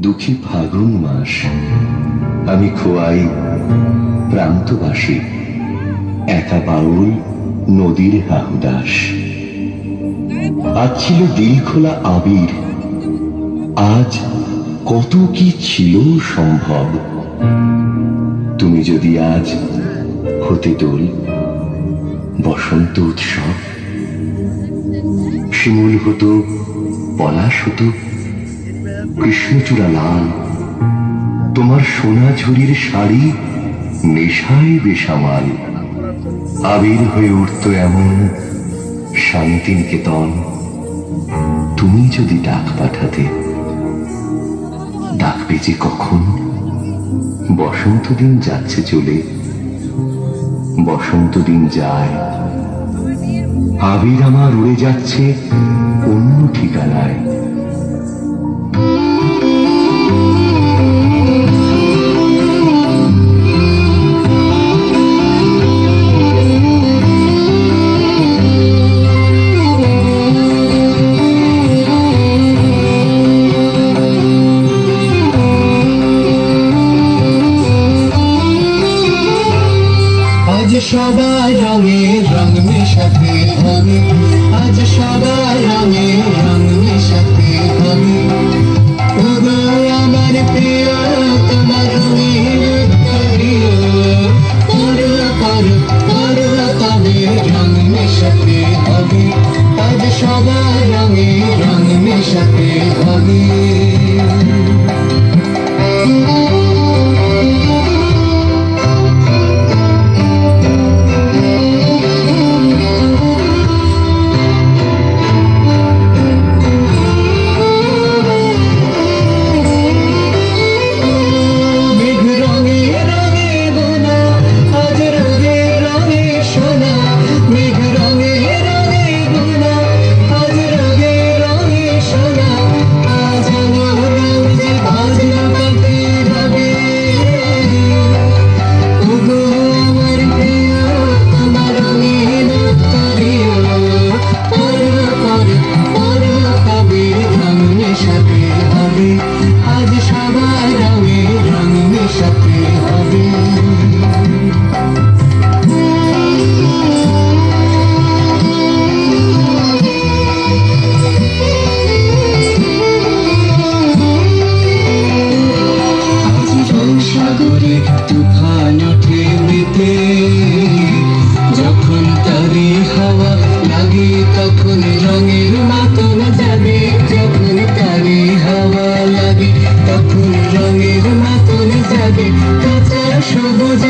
দুঃখী ফাগুন মাস, আমি খোয়াই প্রান্তবাসী, একা বাউল নদীর হাহুদাস। আজ ছিল দিল খোলা আবির, আজ কত কি ছিল সম্ভব। তুমি যদি আজ হতে দোল বসন্ত উৎসব, শিমুল হতো, পলাশ হতো, কৃষ্ণচূড়া লাল, তোমার সোনা ঝুরির শাড়ি নেশায় বেসামাল। আবির হয়ে উঠত এমন শান্তিনিকেতন, তুমি যদি ডাক পাঠাতে। ডাকবে যে কখন? বসন্ত দিন যাচ্ছে চলে, বসন্ত দিন যায়, আবির আমার উড়ে যাচ্ছে অন্য ঠিকানায়। আজ সবাই রঙে রং মেশাতে হবে, আজ সবাই রঙে রং মেশাতে হবে। ওগো আমার প্রিয়, তোমার রঙের প্রিয়, করো করো করো তবে রং মেশাতে হবে। আজ সবাই রঙে রং মেশাতে হবে। আজ সবাই রঙে রং মেশাতে হবে। আজ সাগরে তুফান ওঠে মেতে, যখন তারি হাওয়া লাগে তখন রঙের মাতন যাবে। যখন তারি হাওয়া লাগে তখন রঙের মাতন যাবে। কাঁচা সবুজ